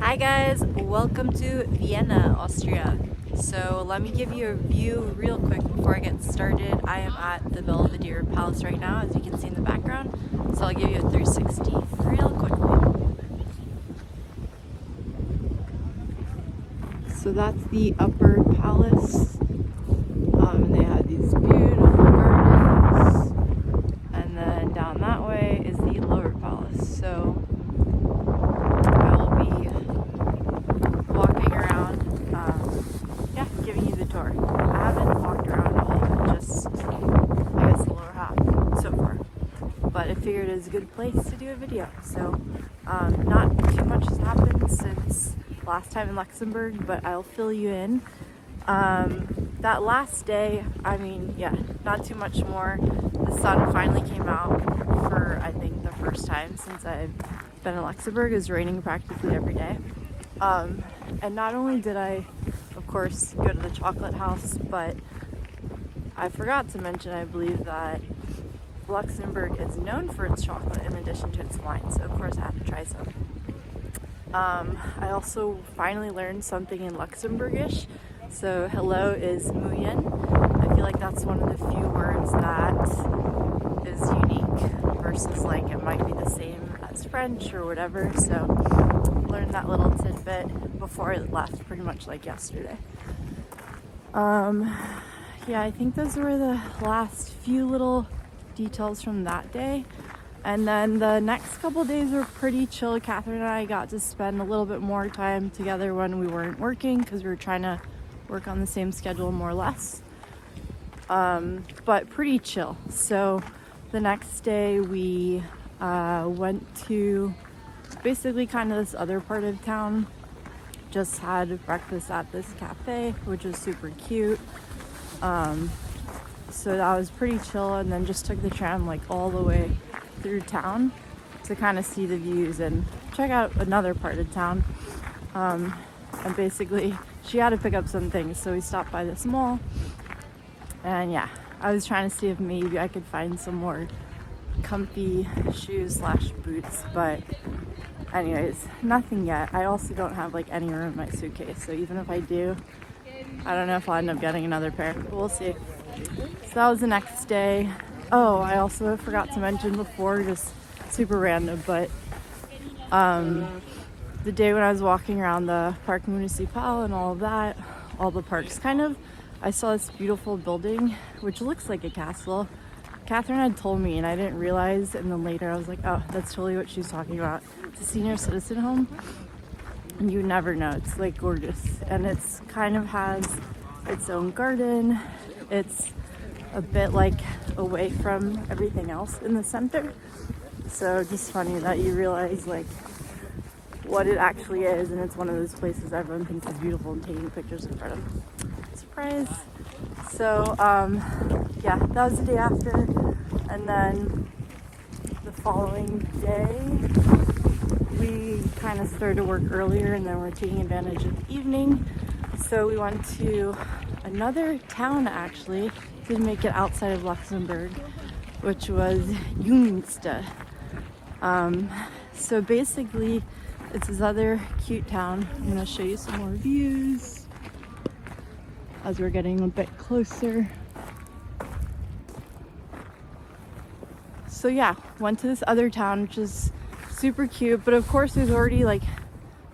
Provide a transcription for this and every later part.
Hi guys, welcome to Vienna, Austria. So let me give you a view real quick before I get started. I am at the Belvedere Palace right now, as you can see in the background. So I'll give you a 360 real quickly. So that's the upper palace. They have these beautiful gardens. And then down that way is the lower palace. So I will be walking around, giving you the tour. I haven't walked around all of it, just, I guess, the lower half so far. But I figured it was a good place to do a video. So, not too much has happened since last time in Luxembourg, but I'll fill you in. That last day, not too much more. The sun finally came out for, I think, the first time since I've been in Luxembourg. It was raining practically every day. And not only did I, of course, go to the chocolate house, but I forgot to mention, I believe, that Luxembourg is known for its chocolate in addition to its wine. So, of course, I had to try some. I also finally learned something in Luxembourgish. So hello is muyen. I feel like that's one of the few words that is unique versus like it might be the same as French or whatever. So learned that little tidbit before I left, pretty much like yesterday. I think those were the last few little details from that day. And then the next couple days were pretty chill. Catherine and I got to spend a little bit more time together when we weren't working because we were trying to work on the same schedule more or less. But pretty chill. So the next day we went to basically kind of this other part of town. Just had breakfast at this cafe, which was super cute. So that was pretty chill, and then just took the tram like all the way through town to kind of see the views and check out another part of town. And basically she had to pick up some things, so we stopped by this mall. And yeah, I was trying to see if maybe I could find some more comfy shoes / boots, but anyways, nothing yet. I also don't have like any room in my suitcase, so even if I do, I don't know if I'll end up getting another pair, but we'll see. So that was the next day. Oh, I also forgot to mention before, just super random, but the day when I was walking around the Parc Municipal and all of that, all the parks kind of, I saw this beautiful building, which looks like a castle. Catherine had told me and I didn't realize, and then later I was like, oh, that's totally what she's talking about. It's a senior citizen home, and you never know, it's like gorgeous. And it's kind of has its own garden. It's a bit like away from everything else in the center. So just funny that you realize like what it actually is, and it's one of those places everyone thinks is beautiful and taking pictures in front of. Surprise. So that was the day after, and then the following day we kind of started to work earlier, and then we're taking advantage of the evening. So we went to another town, actually, didn't make it outside of Luxembourg, which was Jungste. So basically it's this other cute town. I'm gonna show you some more views as we're getting a bit closer. So yeah, went to this other town, which is super cute, but of course it was already like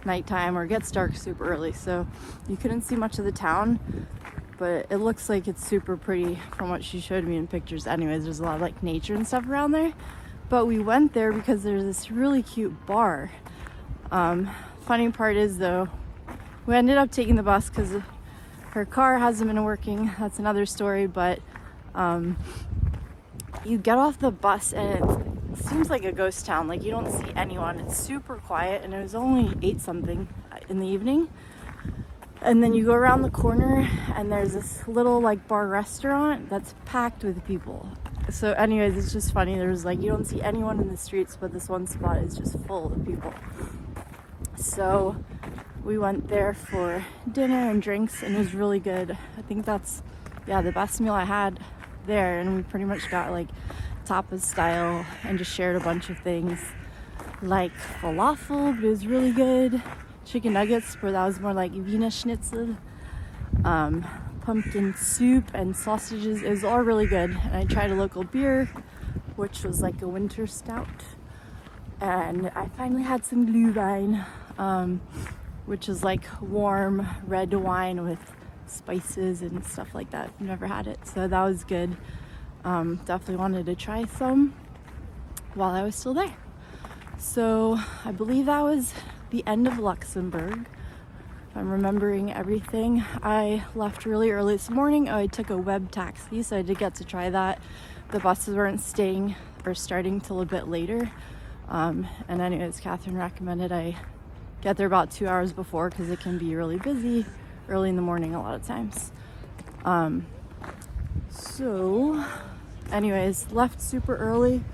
nighttime, or it gets dark super early, so you couldn't see much of the town, but it looks like it's super pretty from what she showed me in pictures. Anyways, there's a lot of like nature and stuff around there, but we went there because there's this really cute bar. Funny part is though, we ended up taking the bus because her car hasn't been working. That's another story, but you get off the bus and it seems like a ghost town. Like you don't see anyone. It's super quiet, and it was only 8 something in the evening. And then you go around the corner and there's this little like bar restaurant that's packed with people. So anyways, it's just funny. There's like, you don't see anyone in the streets, but this one spot is just full of people. So we went there for dinner and drinks, and it was really good. I think that's the best meal I had there, and we pretty much got like tapas style and just shared a bunch of things like falafel, but it was really good. chicken nuggets, but that was more like Vienna schnitzel, pumpkin soup and sausages. It was all really good. And I tried a local beer, which was like a winter stout. And I finally had some Glühwein, which is like warm red wine with spices and stuff like that. I've never had it, so that was good. Definitely wanted to try some while I was still there. So I believe that was the end of Luxembourg. If I'm remembering everything, I left really early this morning. I took a web taxi, so I did get to try that. The buses weren't starting till a bit later. And anyways, Catherine recommended I get there about 2 hours before because it can be really busy early in the morning a lot of times. So anyways, left super early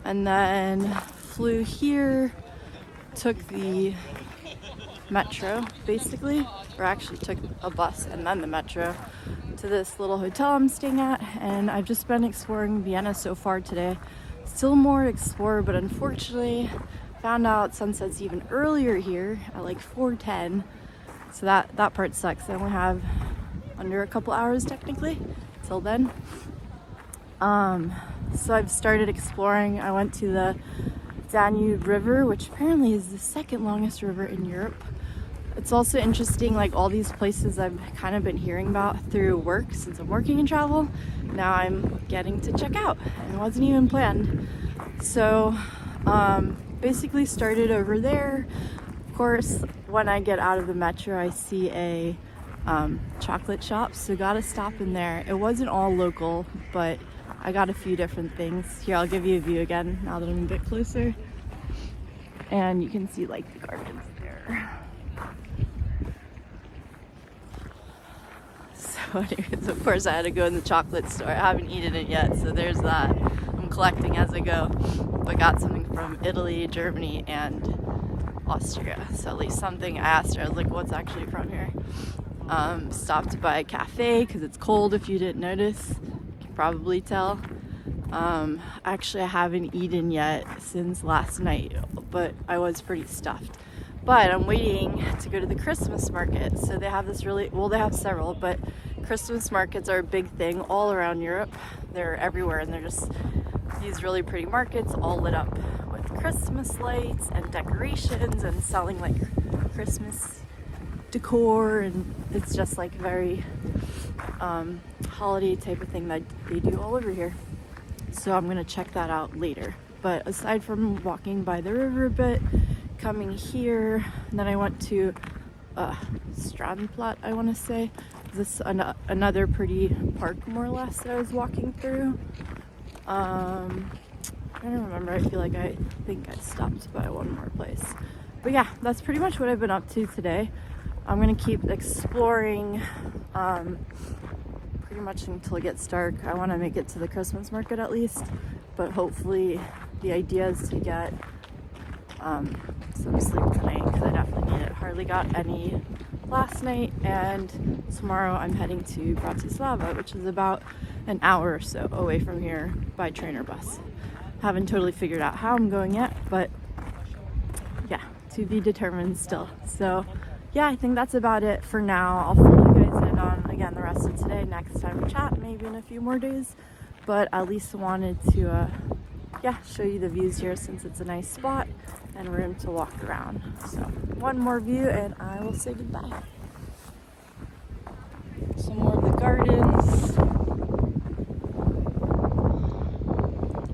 and then flew here, took the metro basically, or actually took a bus and then the metro to this little hotel I'm staying at, and I've just been exploring Vienna so far today. Still more to explore, but unfortunately found out sunset's even earlier here at like 4:10, so that part sucks. I only have under a couple hours technically till then. So I've started exploring. I went to the Danube River, which apparently is the second longest river in Europe. It's also interesting, like all these places I've kind of been hearing about through work since I'm working in travel. Now I'm getting to check out, and it wasn't even planned. So basically started over there. Of course, when I get out of the metro, I see a chocolate shop, so gotta stop in there. It wasn't all local, but I got a few different things. Here, I'll give you a view again now that I'm a bit closer. And you can see like the gardens there. So anyways, of course I had to go in the chocolate store. I haven't eaten it yet, so there's that. I'm collecting as I go. But got something from Italy, Germany, and Austria. So at least something. I asked her, I was like, what's actually from here? Stopped by a cafe because it's cold, if you didn't notice. You can probably tell. Actually, I haven't eaten yet since last night, but I was pretty stuffed. But I'm waiting to go to the Christmas market. So they have this they have several, but Christmas markets are a big thing all around Europe. They're everywhere, and they're just these really pretty markets all lit up with Christmas lights and decorations and selling like Christmas decor, and it's just like very holiday type of thing that they do all over here. So I'm gonna check that out later. But aside from walking by the river a bit, coming here, and then I went to Strandplat, I want to say. This another pretty park more or less that I was walking through. I don't remember. I think I stopped by one more place. But yeah, that's pretty much what I've been up to today. I'm gonna keep exploring pretty much until it gets dark. I want to make it to the Christmas market at least, but hopefully the idea is to get some sleep tonight because I definitely need it. Hardly got any last night, and tomorrow I'm heading to Bratislava, which is about an hour or so away from here by train or bus. Haven't totally figured out how I'm going yet, but yeah, to be determined still. So yeah, I think that's about it for now. I'll fill you guys in on again the rest of today next time we chat, maybe in a few more days, but at least wanted to show you the views here since it's a nice spot and room to walk around. So one more view and I will say goodbye. Some more of the gardens,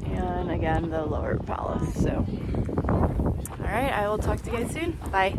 and again the lower palace. So all right, I will talk to you guys soon. Bye.